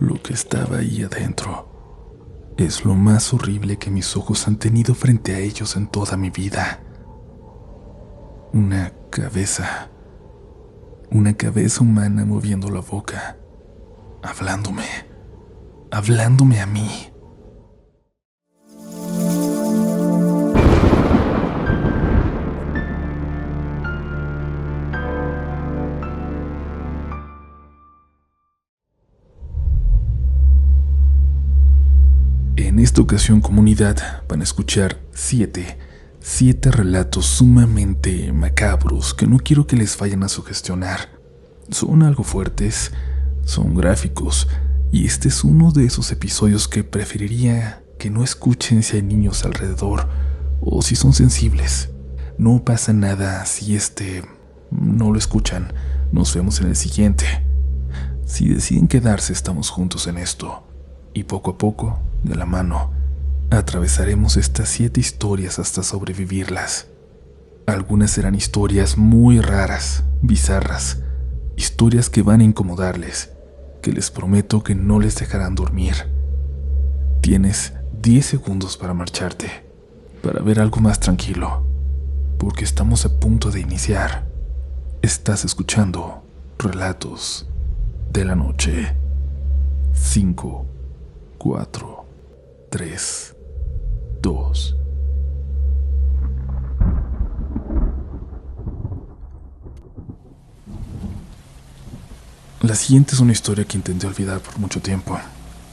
Lo que estaba ahí adentro es lo más horrible que mis ojos han tenido frente a ellos en toda mi vida. Una cabeza humana moviendo la boca, hablándome a mí. En esta ocasión, comunidad, van a escuchar siete relatos sumamente macabros que no quiero que les vayan a sugestionar. Son algo fuertes, son gráficos, y este es uno de esos episodios que preferiría que no escuchen si hay niños alrededor o si son sensibles. No pasa nada si no lo escuchan. Nos vemos en el siguiente. Si deciden quedarse, estamos juntos en esto. Y poco a poco, de la mano, atravesaremos estas 7 historias hasta sobrevivirlas. Algunas serán historias muy raras, bizarras, historias que van a incomodarles, que les prometo que no les dejarán dormir. Tienes 10 segundos para marcharte, para ver algo más tranquilo, porque estamos a punto de iniciar. Estás escuchando Relatos de la Noche. 5, 4, 3, 2. La siguiente es una historia que intenté olvidar por mucho tiempo.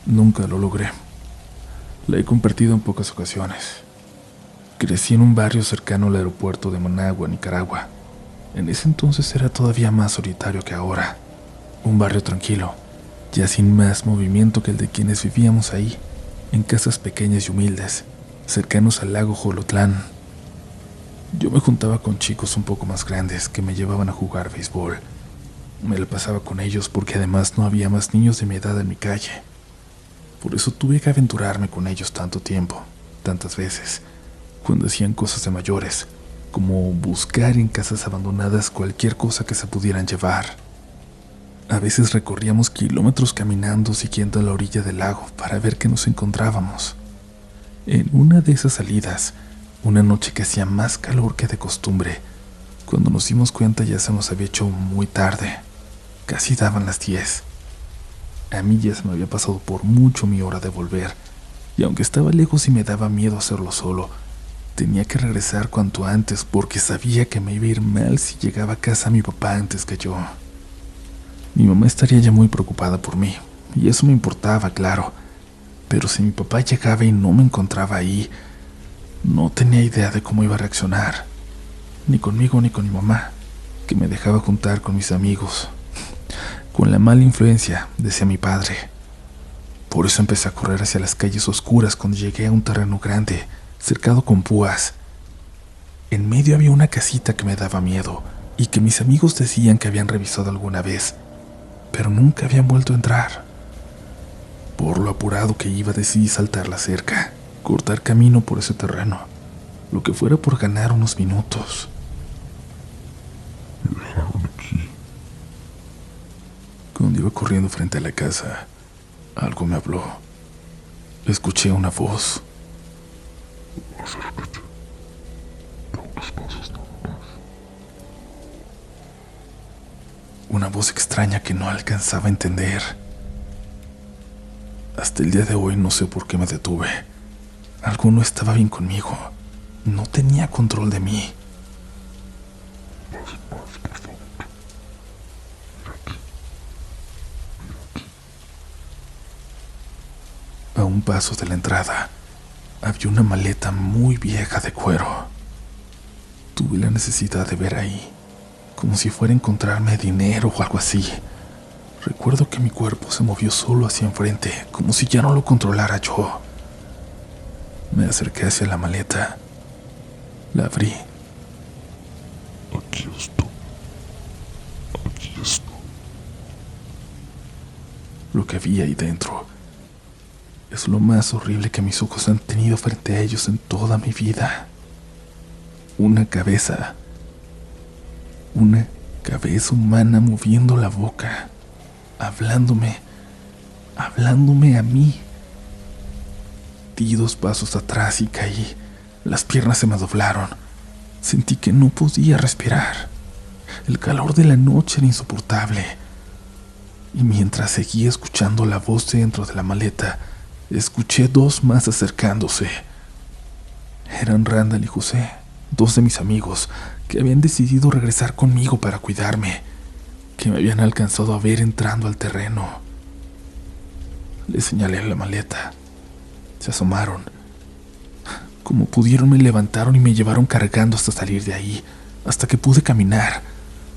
Nunca lo logré. La he compartido en pocas ocasiones. Crecí en un barrio cercano al aeropuerto de Managua, Nicaragua. En ese entonces era todavía más solitario que ahora. Un barrio tranquilo, ya sin más movimiento que el de quienes vivíamos ahí, en casas pequeñas y humildes, cercanos al lago Jolotlán. Yo me juntaba con chicos un poco más grandes que me llevaban a jugar béisbol. Me la pasaba con ellos porque además no había más niños de mi edad en mi calle. Por eso tuve que aventurarme con ellos tanto tiempo, tantas veces, cuando hacían cosas de mayores, como buscar en casas abandonadas cualquier cosa que se pudieran llevar. A veces recorríamos kilómetros caminando siguiendo la orilla del lago para ver qué nos encontrábamos. En una de esas salidas, una noche que hacía más calor que de costumbre, cuando nos dimos cuenta ya se nos había hecho muy tarde, casi daban las 10. A mí ya se me había pasado por mucho mi hora de volver, y aunque estaba lejos y me daba miedo hacerlo solo, tenía que regresar cuanto antes porque sabía que me iba a ir mal si llegaba a casa mi papá antes que yo. Mi mamá estaría ya muy preocupada por mí, y eso me importaba, claro. Pero si mi papá llegaba y no me encontraba ahí, no tenía idea de cómo iba a reaccionar. Ni conmigo ni con mi mamá, que me dejaba juntar con mis amigos. Con la mala influencia, decía mi padre. Por eso empecé a correr hacia las calles oscuras cuando llegué a un terreno grande, cercado con púas. En medio había una casita que me daba miedo, y que mis amigos decían que habían revisado alguna vez, pero nunca habían vuelto a entrar. Por lo apurado que iba, decidí saltar la cerca, cortar camino por ese terreno, lo que fuera por ganar unos minutos. Me dejaron aquí. Cuando iba corriendo frente a la casa, algo me habló. Escuché una voz. Acércate. Da unos pasos nada más. Una voz extraña que no alcanzaba a entender. Hasta el día de hoy no sé por qué me detuve. Algo no estaba bien conmigo. No tenía control de mí. Más, por favor. Mira aquí. A un paso de la entrada, había una maleta muy vieja de cuero. Tuve la necesidad de ver ahí, como si fuera a encontrarme dinero o algo así. Recuerdo que mi cuerpo se movió solo hacia enfrente, como si ya no lo controlara yo. Me acerqué hacia la maleta. La abrí. Aquí está. Aquí está. Lo que había ahí dentro es lo más horrible que mis ojos han tenido frente a ellos en toda mi vida. Una cabeza humana moviendo la boca, hablándome hablándome a mí. Di 2 pasos atrás y caí. Las piernas se me doblaron. Sentí que no podía respirar. El calor de la noche era insoportable. Y mientras seguía escuchando la voz dentro de la maleta, escuché 2 más acercándose. Eran Randall y José, 2 de mis amigos, que habían decidido regresar conmigo para cuidarme, que me habían alcanzado a ver entrando al terreno. Les señalé la maleta. Se asomaron. Como pudieron me levantaron y me llevaron cargando hasta salir de ahí, hasta que pude caminar,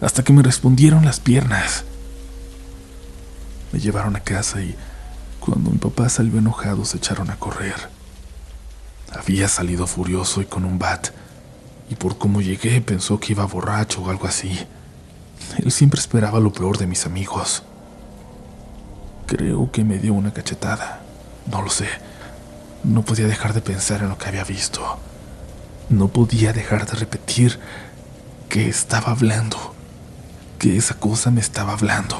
hasta que me respondieron las piernas. Me llevaron a casa y cuando mi papá salió enojado se echaron a correr. Había salido furioso y con un bat, y por cómo llegué pensó que iba borracho o algo así. Él siempre esperaba lo peor de mis amigos. Creo que me dio una cachetada, no lo sé. No podía dejar de pensar en lo que había visto. No podía dejar de repetir que estaba hablando, que esa cosa me estaba hablando.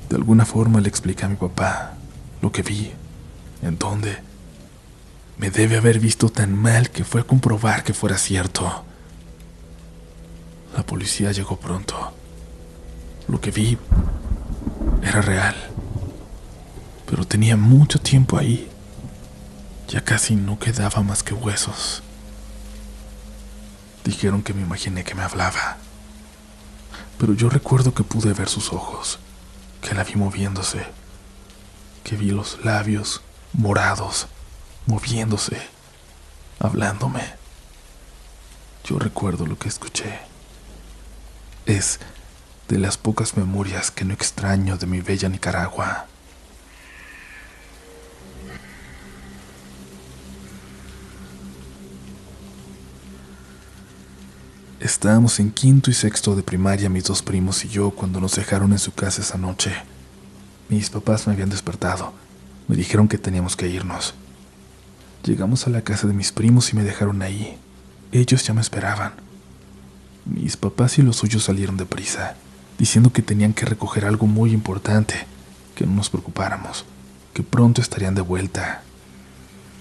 De alguna forma le expliqué a mi papá lo que vi, en dónde. Me debe haber visto tan mal que fue a comprobar que fuera cierto. La policía llegó pronto. Lo que vi era real, pero tenía mucho tiempo ahí. Ya casi no quedaba más que huesos. Dijeron que me imaginé que me hablaba, pero yo recuerdo que pude ver sus ojos, que la vi moviéndose, que vi los labios morados, moviéndose, hablándome. Yo recuerdo lo que escuché. Es de las pocas memorias que no extraño de mi bella Nicaragua. Estábamos en 5º y 6º de primaria, mis 2 primos y yo, cuando nos dejaron en su casa esa noche. Mis papás me habían despertado. Me dijeron que teníamos que irnos. Llegamos a la casa de mis primos y me dejaron ahí. Ellos ya me esperaban. Mis papás y los suyos salieron deprisa, diciendo que tenían que recoger algo muy importante, que no nos preocupáramos, que pronto estarían de vuelta.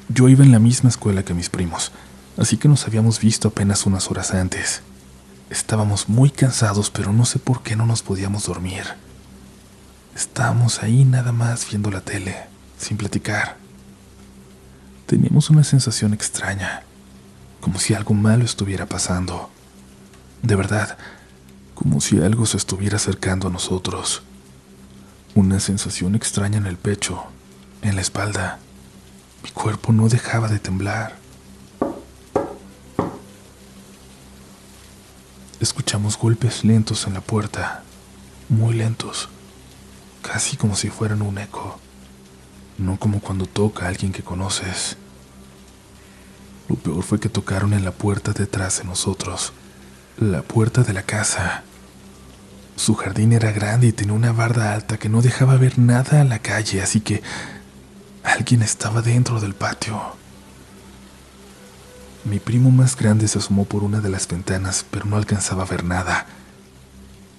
Yo iba en la misma escuela que mis primos, así que nos habíamos visto apenas unas horas antes. Estábamos muy cansados, pero no sé por qué no nos podíamos dormir. Estábamos ahí nada más viendo la tele, sin platicar. Teníamos una sensación extraña, como si algo malo estuviera pasando. De verdad, como si algo se estuviera acercando a nosotros. Una sensación extraña en el pecho, en la espalda. Mi cuerpo no dejaba de temblar. Escuchamos golpes lentos en la puerta, muy lentos, casi como si fueran un eco, no como cuando toca a alguien que conoces. Lo peor fue que tocaron en la puerta detrás de nosotros, la puerta de la casa. Su jardín era grande y tenía una barda alta que no dejaba ver nada a la calle, así que alguien estaba dentro del patio. Mi primo más grande se asomó por una de las ventanas, pero no alcanzaba a ver nada.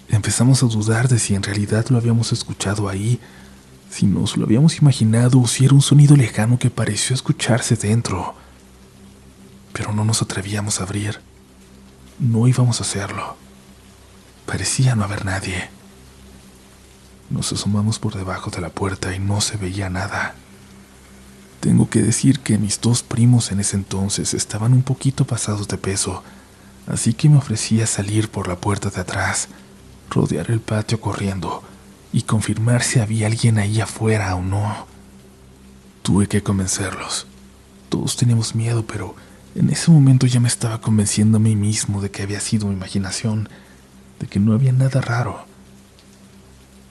Empezamos a dudar de si en realidad lo habíamos escuchado ahí, si nos lo habíamos imaginado o si era un sonido lejano que pareció escucharse dentro. Pero no nos atrevíamos a abrir. No íbamos a hacerlo. Parecía no haber nadie. Nos asomamos por debajo de la puerta y no se veía nada. Tengo que decir que mis 2 primos en ese entonces estaban un poquito pasados de peso, así que me ofrecí a salir por la puerta de atrás, rodear el patio corriendo y confirmar si había alguien ahí afuera o no. Tuve que convencerlos. Todos teníamos miedo, pero en ese momento ya me estaba convenciendo a mí mismo de que había sido mi imaginación, de que no había nada raro.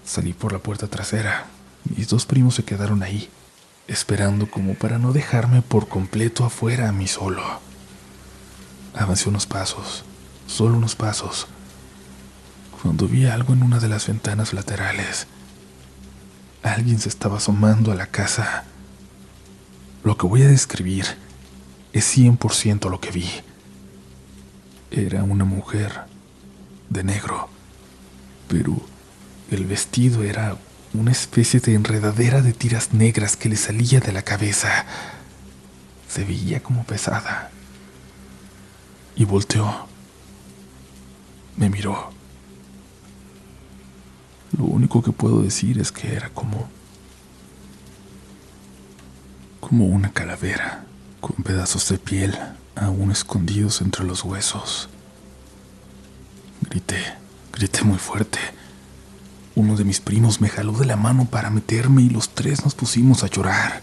Salí por la puerta trasera. Mis 2 primos se quedaron ahí, esperando como para no dejarme por completo afuera a mí solo. Avancé unos pasos, solo unos pasos, cuando vi algo en una de las ventanas laterales. Alguien se estaba asomando a la casa. Lo que voy a describir es 100% lo que vi. Era una mujer de negro, pero el vestido era una especie de enredadera de tiras negras que le salía de la cabeza. Se veía como pesada. Y volteó. Me miró. Lo único que puedo decir es que era como una calavera, con pedazos de piel aún escondidos entre los huesos. Grité muy fuerte. Uno de mis primos me jaló de la mano para meterme y los tres nos pusimos a llorar.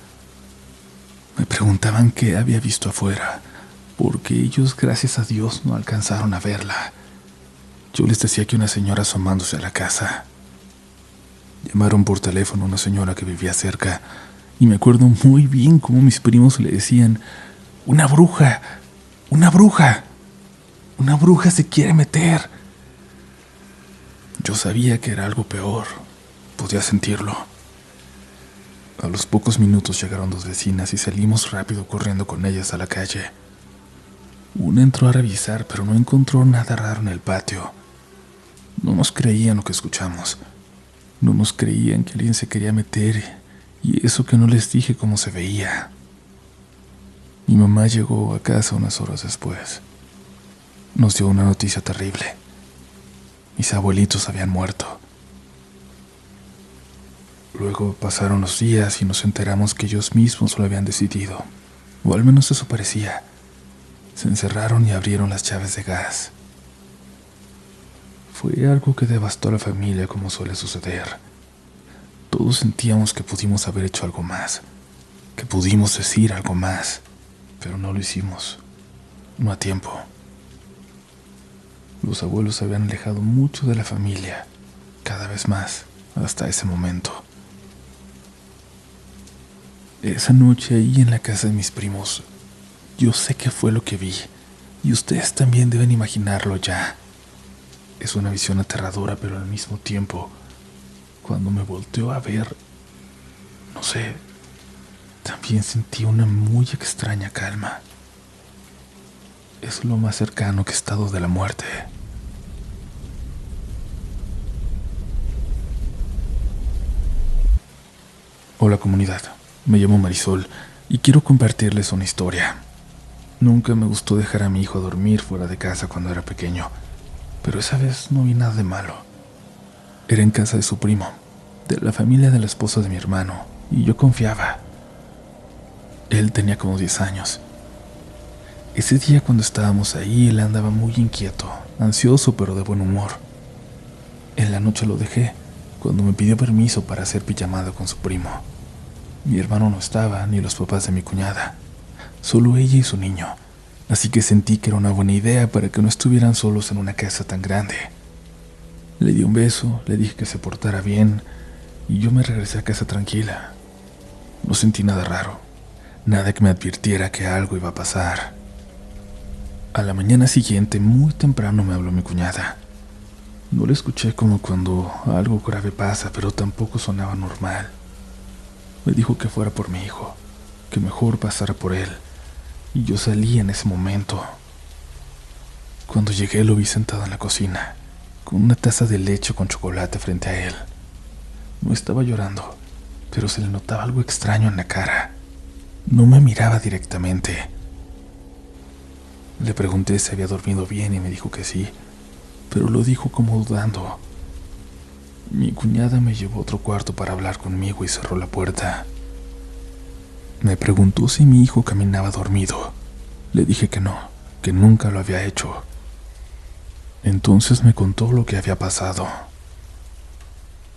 Me preguntaban qué había visto afuera, porque ellos, gracias a Dios, no alcanzaron a verla. Yo les decía que una señora asomándose a la casa. Llamaron por teléfono a una señora que vivía cerca, y me acuerdo muy bien cómo mis primos le decían: ¡Una bruja! ¡Una bruja! ¡Una bruja se quiere meter! Yo sabía que era algo peor. Podía sentirlo. A los pocos minutos llegaron dos vecinas y salimos rápido corriendo con ellas a la calle. Una entró a revisar, pero no encontró nada raro en el patio. No nos creían lo que escuchamos. No nos creían que alguien se quería meter, y eso que no les dije cómo se veía. Mi mamá llegó a casa unas horas después. Nos dio una noticia terrible. Mis abuelitos habían muerto. Luego pasaron los días y nos enteramos que ellos mismos lo habían decidido, o al menos eso parecía. Se encerraron y abrieron las llaves de gas. Fue algo que devastó a la familia, como suele suceder. Todos sentíamos que pudimos haber hecho algo más, que pudimos decir algo más, pero no lo hicimos, no a tiempo. Los abuelos se habían alejado mucho de la familia, cada vez más, hasta ese momento. Esa noche ahí en la casa de mis primos, yo sé qué fue lo que vi, y ustedes también deben imaginarlo ya. Es una visión aterradora, pero al mismo tiempo, cuando me volteó a ver, no sé, también sentí una muy extraña calma. Es lo más cercano que he estado de la muerte. Hola comunidad, me llamo Marisol y quiero compartirles una historia. Nunca me gustó dejar a mi hijo dormir fuera de casa cuando era pequeño, pero esa vez no vi nada de malo. Era en casa de su primo, de la familia de la esposa de mi hermano, y yo confiaba. Él tenía como 10 años. Ese día cuando estábamos ahí, él andaba muy inquieto, ansioso pero de buen humor. En la noche lo dejé, cuando me pidió permiso para hacer pijamada con su primo. Mi hermano no estaba, ni los papás de mi cuñada, solo ella y su niño, así que sentí que era una buena idea para que no estuvieran solos en una casa tan grande. Le di un beso, le dije que se portara bien, y yo me regresé a casa tranquila. No sentí nada raro, nada que me advirtiera que algo iba a pasar. A la mañana siguiente, muy temprano, me habló mi cuñada. No le escuché como cuando algo grave pasa, pero tampoco sonaba normal. Me dijo que fuera por mi hijo, que mejor pasara por él, y yo salí en ese momento. Cuando llegué lo vi sentado en la cocina, con una taza de leche con chocolate frente a él. No estaba llorando, pero se le notaba algo extraño en la cara. No me miraba directamente. Le pregunté si había dormido bien y me dijo que sí, pero lo dijo como dudando. Mi cuñada me llevó a otro cuarto para hablar conmigo y cerró la puerta. Me preguntó si mi hijo caminaba dormido. Le dije que no, que nunca lo había hecho. Entonces me contó lo que había pasado.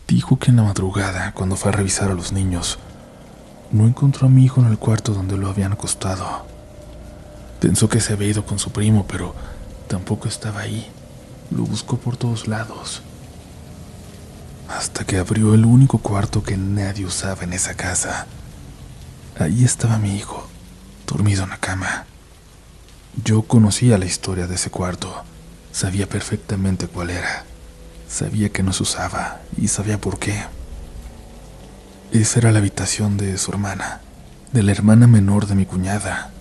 Dijo que en la madrugada, cuando fue a revisar a los niños, no encontró a mi hijo en el cuarto donde lo habían acostado. Pensó que se había ido con su primo, pero tampoco estaba ahí. Lo buscó por todos lados, hasta que abrió el único cuarto que nadie usaba en esa casa. Ahí estaba mi hijo, dormido en la cama. Yo conocía la historia de ese cuarto, sabía perfectamente cuál era, sabía que no se usaba y sabía por qué. Esa era la habitación de su hermana, de la hermana menor de mi cuñada,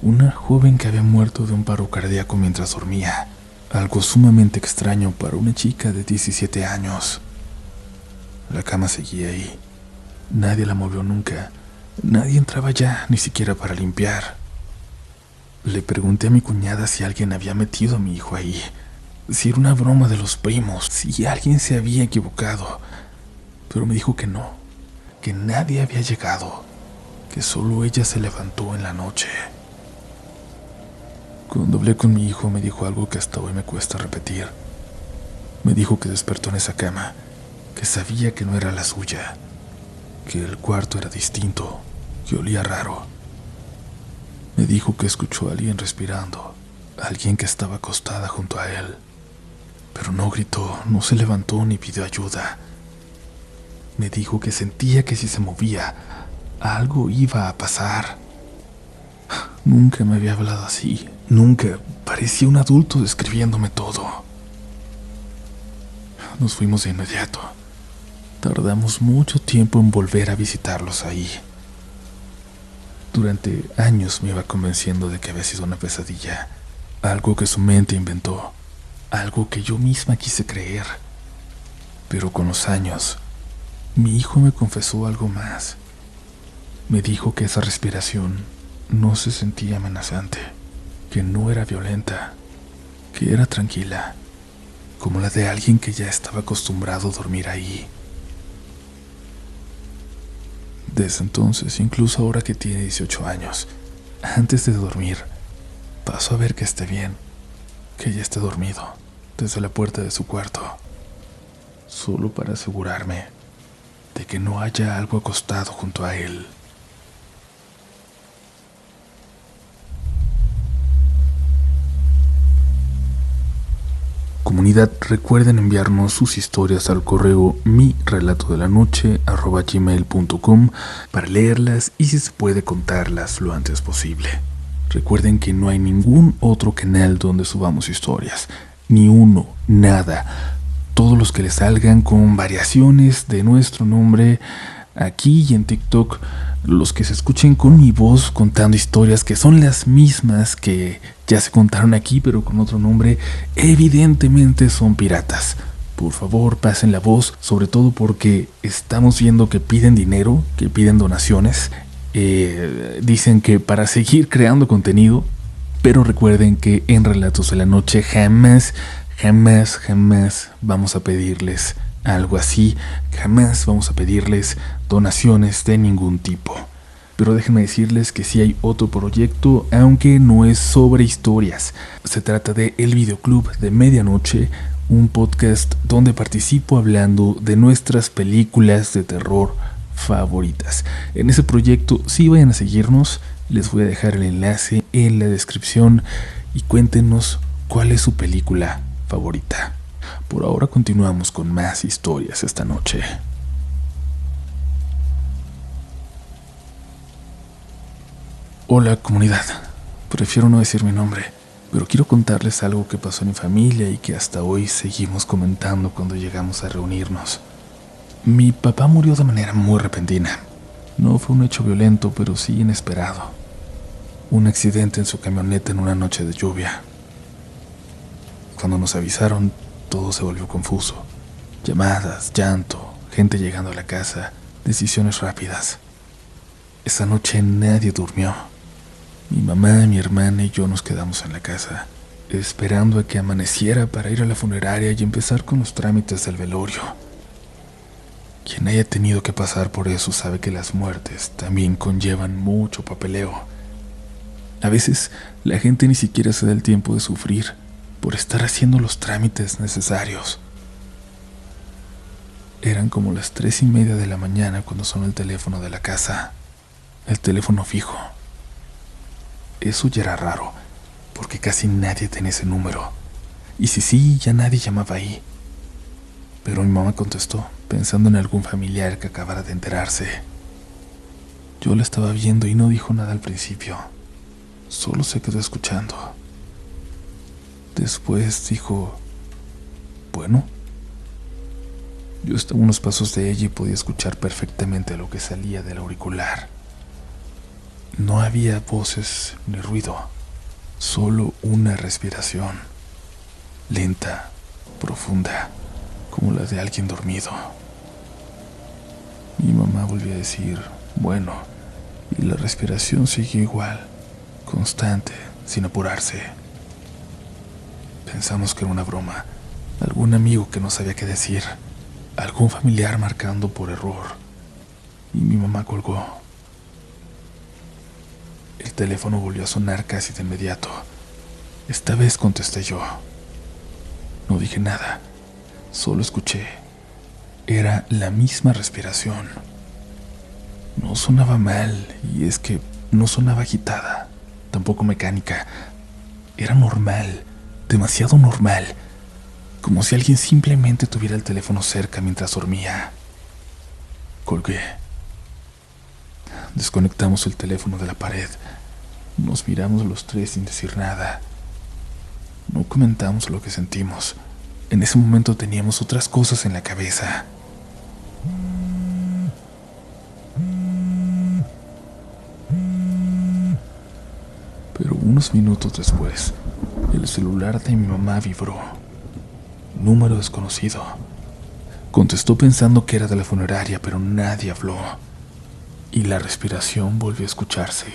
una joven que había muerto de un paro cardíaco mientras dormía, algo sumamente extraño para una chica de 17 años. La cama seguía ahí. Nadie la movió nunca. Nadie entraba ya, ni siquiera para limpiar. Le pregunté a mi cuñada si alguien había metido a mi hijo ahí, si era una broma de los primos, si alguien se había equivocado. Pero me dijo que no, que nadie había llegado, que solo ella se levantó en la noche. Cuando hablé con mi hijo me dijo algo que hasta hoy me cuesta repetir. Me dijo que despertó en esa cama, que sabía que no era la suya, que el cuarto era distinto, que olía raro. Me dijo que escuchó a alguien respirando, alguien que estaba acostada junto a él, pero no gritó, no se levantó ni pidió ayuda. Me dijo que sentía que si se movía, algo iba a pasar. Nunca me había hablado así, nunca. Parecía un adulto describiéndome todo. Nos fuimos de inmediato. Tardamos mucho tiempo en volver a visitarlos ahí. Durante años me iba convenciendo de que había sido una pesadilla, algo que su mente inventó, algo que yo misma quise creer. Pero con los años, mi hijo me confesó algo más. Me dijo que esa respiración no se sentía amenazante, que no era violenta, que era tranquila, como la de alguien que ya estaba acostumbrado a dormir ahí. Desde entonces, incluso ahora que tiene 18 años, antes de dormir, paso a ver que esté bien, que ya esté dormido, desde la puerta de su cuarto, solo para asegurarme de que no haya algo acostado junto a él. Comunidad, recuerden enviarnos sus historias al correo mirelatodelanoche@gmail.com para leerlas y si se puede contarlas lo antes posible. Recuerden que no hay ningún otro canal donde subamos historias, ni uno, nada. Todos los que les salgan con variaciones de nuestro nombre aquí y en TikTok, los que se escuchen con mi voz contando historias que son las mismas que ya se contaron aquí pero con otro nombre, evidentemente son piratas. Por favor, pasen la voz, sobre todo porque estamos viendo que piden dinero, que piden donaciones. Dicen que para seguir creando contenido, pero recuerden que en Relatos de la Noche jamás vamos a pedirles algo así, jamás vamos a pedirles donaciones de ningún tipo. Pero déjenme decirles que sí hay otro proyecto, aunque no es sobre historias. Se trata de El Videoclub de Medianoche, un podcast donde participo hablando de nuestras películas de terror favoritas. En ese proyecto sí vayan a seguirnos, les voy a dejar el enlace en la descripción y cuéntenos cuál es su película favorita. Por ahora continuamos con más historias esta noche. Hola comunidad, prefiero no decir mi nombre, pero quiero contarles algo que pasó en mi familia y que hasta hoy seguimos comentando cuando llegamos a reunirnos. Mi papá murió de manera muy repentina. No fue un hecho violento, pero sí inesperado. Un accidente en su camioneta en una noche de lluvia. Cuando nos avisaron, todo se volvió confuso. Llamadas, llanto, gente llegando a la casa, decisiones rápidas. Esa noche nadie durmió. Mi mamá, mi hermana y yo nos quedamos en la casa, esperando a que amaneciera para ir a la funeraria y empezar con los trámites del velorio. Quien haya tenido que pasar por eso sabe que las muertes también conllevan mucho papeleo. A veces la gente ni siquiera se da el tiempo de sufrir por estar haciendo los trámites necesarios. Eran como las 3:30 de la mañana cuando sonó el teléfono de la casa, el teléfono fijo. Eso ya era raro, porque casi nadie tenía ese número. Y si sí, ya nadie llamaba ahí. Pero mi mamá contestó, pensando en algún familiar que acabara de enterarse. Yo la estaba viendo y no dijo nada al principio. Solo se quedó escuchando. Después dijo, bueno. Yo estaba a unos pasos de ella y podía escuchar perfectamente lo que salía del auricular. No había voces ni ruido, solo una respiración, lenta, profunda, como la de alguien dormido. Mi mamá volvió a decir, bueno, y la respiración siguió igual, constante, sin apurarse. Pensamos que era una broma, algún amigo que no sabía qué decir, algún familiar marcando por error, y mi mamá colgó. El teléfono volvió a sonar casi de inmediato. Esta vez contesté yo. No dije nada, solo escuché. Era la misma respiración. No sonaba mal, y es que no sonaba agitada, tampoco mecánica. Era normal, demasiado normal, como si alguien simplemente tuviera el teléfono cerca mientras dormía. Colgué. Desconectamos el teléfono de la pared. Nos miramos los tres sin decir nada. No comentamos lo que sentimos. En ese momento teníamos otras cosas en la cabeza. Pero unos minutos después, el celular de mi mamá vibró. Número desconocido. Contestó pensando que era de la funeraria, pero nadie habló. Y la respiración volvió a escucharse.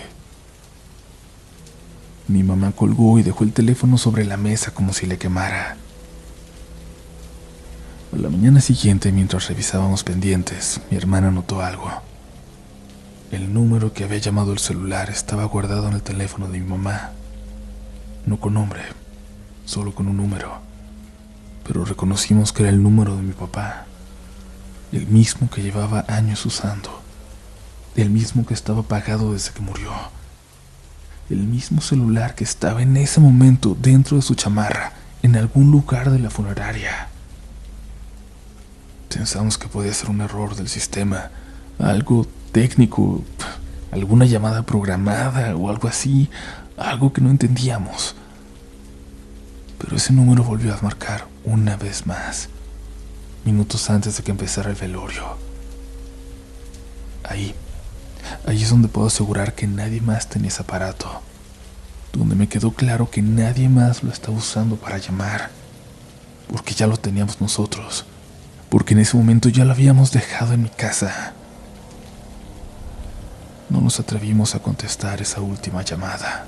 Mi mamá colgó y dejó el teléfono sobre la mesa como si le quemara. A la mañana siguiente, mientras revisábamos pendientes, mi hermana notó algo. El número que había llamado el celular estaba guardado en el teléfono de mi mamá. No con nombre, solo con un número. Pero reconocimos que era el número de mi papá. El mismo que llevaba años usando. El mismo que estaba apagado desde que murió. El mismo celular que estaba en ese momento dentro de su chamarra, en algún lugar de la funeraria. Pensamos que podía ser un error del sistema, algo técnico, alguna llamada programada o algo así, algo que no entendíamos. Pero ese número volvió a marcar una vez más, minutos antes de que empezara el velorio. Ahí es donde puedo asegurar que nadie más tenía ese aparato, donde me quedó claro que nadie más lo estaba usando para llamar, porque ya lo teníamos nosotros, porque en ese momento ya lo habíamos dejado en mi casa. No nos atrevimos a contestar esa última llamada.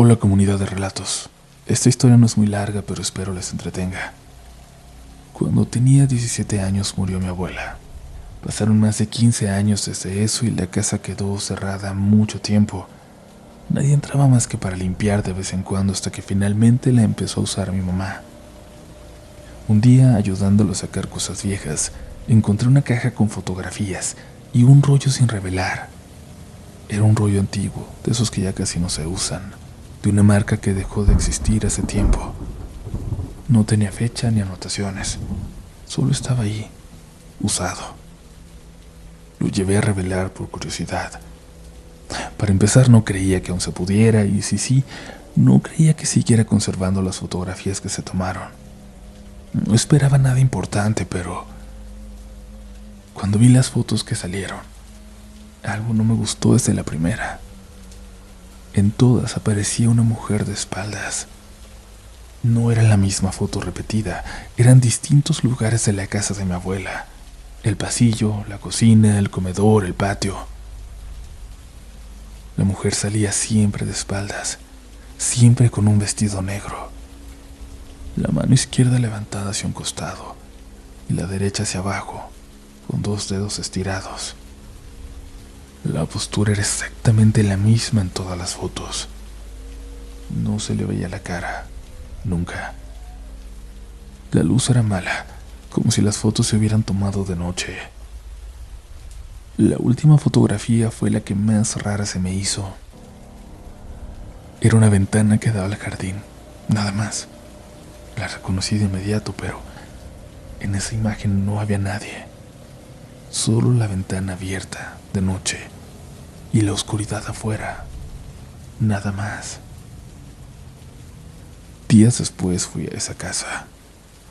Hola comunidad de relatos. Esta historia no es muy larga, pero espero les entretenga. Cuando tenía 17 años murió mi abuela. Pasaron más de 15 años desde eso y la casa quedó cerrada mucho tiempo. Nadie entraba más que para limpiar de vez en cuando hasta que finalmente la empezó a usar mi mamá. Un día, ayudándolo a sacar cosas viejas, encontré una caja con fotografías y un rollo sin revelar. Era un rollo antiguo, de esos que ya casi no se usan, de una marca que dejó de existir hace tiempo. No tenía fecha ni anotaciones, solo estaba ahí, usado. Lo llevé a revelar por curiosidad. Para empezar, no creía que aún se pudiera, y si sí, no creía que siguiera conservando las fotografías que se tomaron. No esperaba nada importante, pero cuando vi las fotos que salieron, algo no me gustó desde la primera. En todas aparecía una mujer de espaldas. No era la misma foto repetida, eran distintos lugares de la casa de mi abuela. El pasillo, la cocina, el comedor, el patio. La mujer salía siempre de espaldas, siempre con un vestido negro. La mano izquierda levantada hacia un costado y la derecha hacia abajo, con 2 dedos estirados. La postura era exactamente la misma en todas las fotos. No se le veía la cara, nunca. La luz era mala, como si las fotos se hubieran tomado de noche. La última fotografía fue la que más rara se me hizo. Era una ventana que daba al jardín, nada más. La reconocí de inmediato, pero en esa imagen no había nadie. Solo la ventana abierta, de noche, y la oscuridad afuera, nada más. Días después fui a esa casa,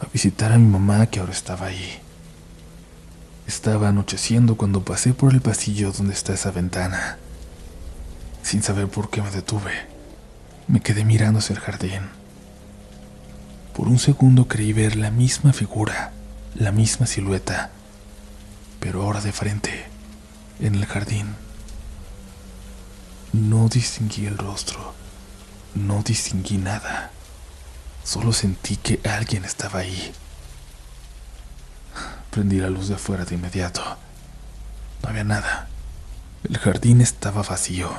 a visitar a mi mamá que ahora estaba ahí. Estaba anocheciendo cuando pasé por el pasillo donde está esa ventana. Sin saber por qué me detuve, me quedé mirando hacia el jardín. Por un segundo creí ver la misma figura, la misma silueta, pero ahora de frente, en el jardín. No distinguí el rostro, no distinguí nada, solo sentí que alguien estaba ahí. Prendí la luz de afuera de inmediato. No había nada, el jardín estaba vacío.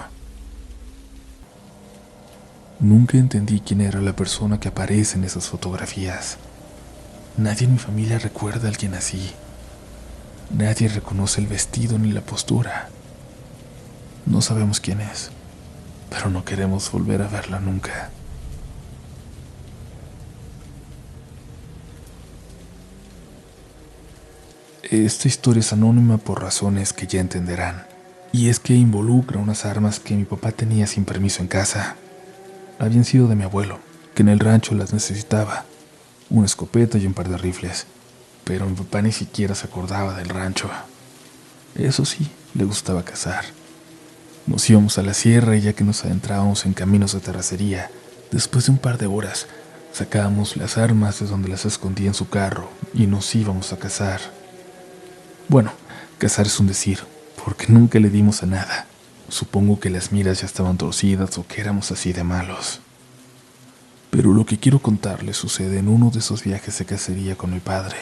Nunca entendí quién era la persona que aparece en esas fotografías. Nadie en mi familia recuerda a alguien así. Nadie reconoce el vestido ni la postura. No sabemos quién es, pero no queremos volver a verla nunca. Esta historia es anónima por razones que ya entenderán, y es que involucra unas armas que mi papá tenía sin permiso en casa. Habían sido de mi abuelo, que en el rancho las necesitaba, una escopeta y un par de rifles, pero mi papá ni siquiera se acordaba del rancho. Eso sí, le gustaba cazar. Nos íbamos a la sierra y ya que nos adentrábamos en caminos de terracería, después de un par de horas, sacábamos las armas de donde las escondía en su carro y nos íbamos a cazar. Bueno, cazar es un decir, porque nunca le dimos a nada. Supongo que las miras ya estaban torcidas o que éramos así de malos. Pero lo que quiero contarles sucede en uno de esos viajes de cacería con mi padre,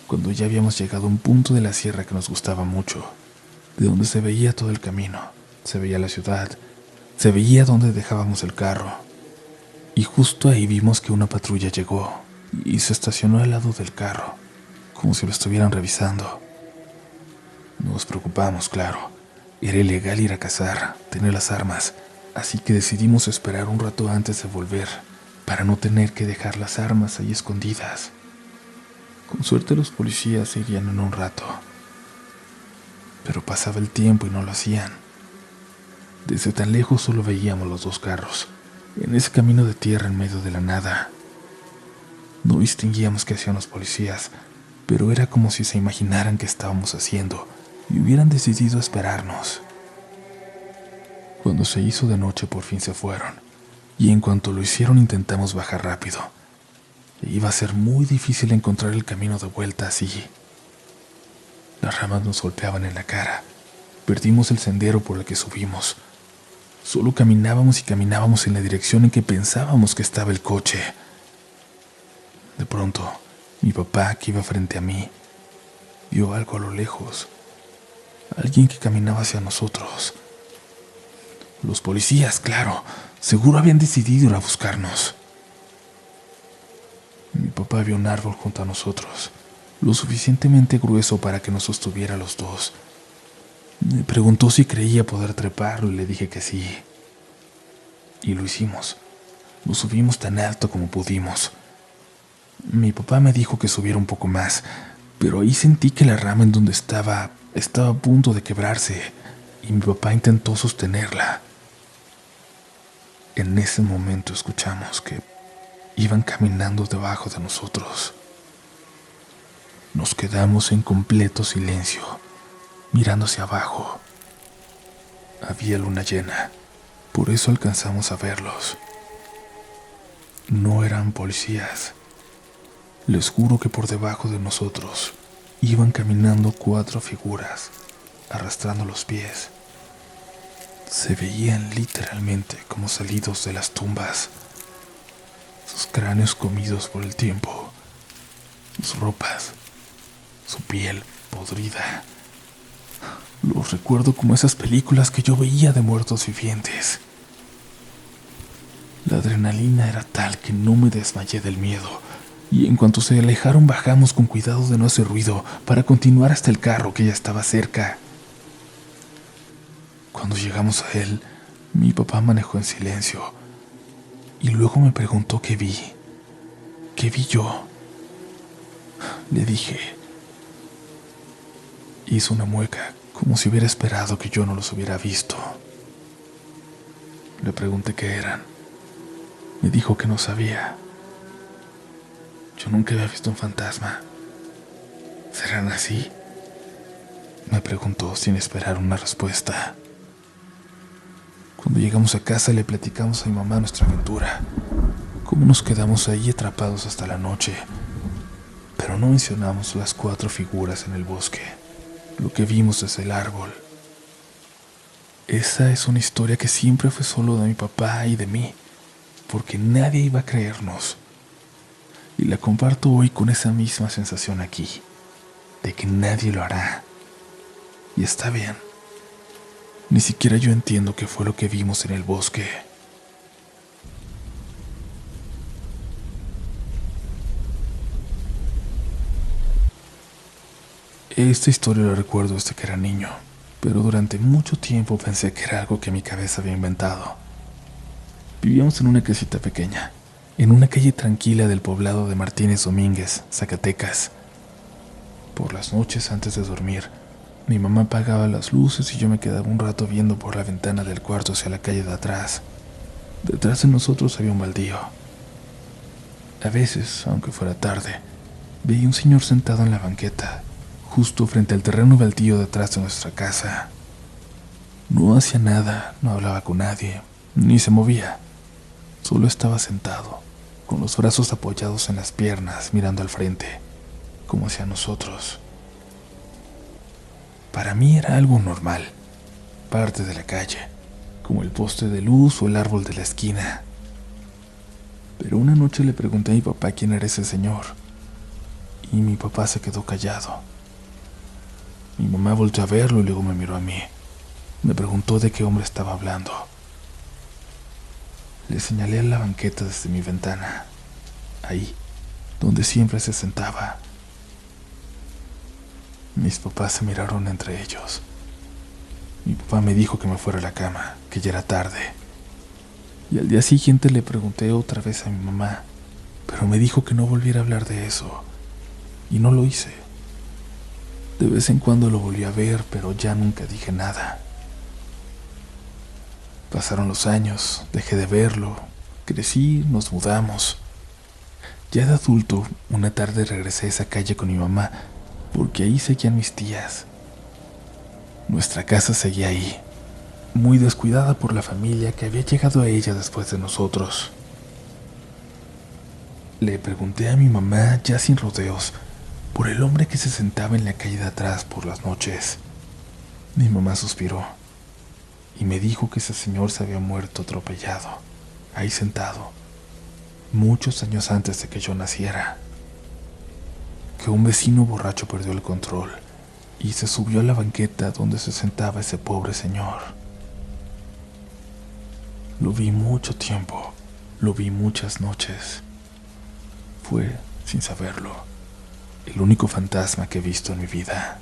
cuando ya habíamos llegado a un punto de la sierra que nos gustaba mucho, de donde se veía todo el camino, se veía la ciudad, se veía donde dejábamos el carro. Y justo ahí vimos que una patrulla llegó y se estacionó al lado del carro, como si lo estuvieran revisando. Nos preocupamos, claro. Era ilegal ir a cazar, tener las armas, así que decidimos esperar un rato antes de volver, para no tener que dejar las armas ahí escondidas. Con suerte los policías irían en un rato. Pero pasaba el tiempo y no lo hacían. Desde tan lejos solo veíamos los dos carros, en ese camino de tierra en medio de la nada. No distinguíamos qué hacían los policías, pero era como si se imaginaran qué estábamos haciendo y hubieran decidido esperarnos. Cuando se hizo de noche por fin se fueron, y en cuanto lo hicieron intentamos bajar rápido. Iba a ser muy difícil encontrar el camino de vuelta así. Las ramas nos golpeaban en la cara, perdimos el sendero por el que subimos. Solo caminábamos y caminábamos en la dirección en que pensábamos que estaba el coche. De pronto, mi papá, que iba frente a mí, vio algo a lo lejos. Alguien que caminaba hacia nosotros. Los policías, claro, seguro habían decidido ir a buscarnos. Mi papá vio un árbol junto a nosotros, lo suficientemente grueso para que nos sostuviera a los dos. Me preguntó si creía poder treparlo y le dije que sí. Y lo hicimos. Lo subimos tan alto como pudimos. Mi papá me dijo que subiera un poco más, pero ahí sentí que la rama en donde estaba a punto de quebrarse y mi papá intentó sostenerla. En ese momento escuchamos que iban caminando debajo de nosotros. Nos quedamos en completo silencio, mirando hacia abajo. Había luna llena, por eso alcanzamos a verlos. No eran policías. Les juro que por debajo de nosotros iban caminando 4 figuras, arrastrando los pies. Se veían literalmente como salidos de las tumbas, sus cráneos comidos por el tiempo, sus ropas, su piel podrida. Los recuerdo como esas películas que yo veía de muertos vivientes. La adrenalina era tal que no me desmayé del miedo, y en cuanto se alejaron bajamos con cuidado de no hacer ruido para continuar hasta el carro que ya estaba cerca. Cuando llegamos a él, mi papá manejó en silencio y luego me preguntó qué vi. ¿Qué vi yo? Le dije. Hizo una mueca, como si hubiera esperado que yo no los hubiera visto. Le pregunté qué eran. Me dijo que no sabía. Yo nunca había visto un fantasma. ¿Serán así? me preguntó sin esperar una respuesta. Cuando llegamos a casa le platicamos a mi mamá nuestra aventura, cómo nos quedamos ahí atrapados hasta la noche, pero no mencionamos las 4 figuras en el bosque, lo que vimos desde el árbol. Esa es una historia que siempre fue solo de mi papá y de mí, porque nadie iba a creernos. Y la comparto hoy con esa misma sensación aquí, de que nadie lo hará. Y está bien. Ni siquiera yo entiendo qué fue lo que vimos en el bosque. Esta historia la recuerdo desde que era niño, pero durante mucho tiempo pensé que era algo que mi cabeza había inventado. Vivíamos en una casita pequeña, en una calle tranquila del poblado de Martínez Domínguez, Zacatecas. Por las noches antes de dormir, mi mamá apagaba las luces y yo me quedaba un rato viendo por la ventana del cuarto hacia la calle de atrás. Detrás de nosotros había un baldío. A veces, aunque fuera tarde, veía un señor sentado en la banqueta, justo frente al terreno baldío detrás de nuestra casa. No hacía nada, no hablaba con nadie, ni se movía. Solo estaba sentado, con los brazos apoyados en las piernas, mirando al frente, como hacia nosotros. Para mí era algo normal, parte de la calle, como el poste de luz o el árbol de la esquina. Pero una noche le pregunté a mi papá quién era ese señor, y mi papá se quedó callado. Mi mamá volteó a verlo y luego me miró a mí. Me preguntó de qué hombre estaba hablando. Le señalé a la banqueta desde mi ventana, ahí, donde siempre se sentaba. Mis papás se miraron entre ellos. Mi papá me dijo que me fuera a la cama, que ya era tarde. Y al día siguiente le pregunté otra vez a mi mamá, pero me dijo que no volviera a hablar de eso, y no lo hice. De vez en cuando lo volví a ver, pero ya nunca dije nada. Pasaron los años, dejé de verlo, crecí, nos mudamos. Ya de adulto, una tarde regresé a esa calle con mi mamá, porque ahí seguían mis tías. Nuestra casa seguía ahí, muy descuidada por la familia que había llegado a ella después de nosotros. Le pregunté a mi mamá, ya sin rodeos, por el hombre que se sentaba en la calle de atrás por las noches. Mi mamá suspiró y me dijo que ese señor se había muerto atropellado, ahí sentado, muchos años antes de que yo naciera. Que un vecino borracho perdió el control y se subió a la banqueta donde se sentaba ese pobre señor. Lo vi mucho tiempo, lo vi muchas noches. Fue, sin saberlo, el único fantasma que he visto en mi vida.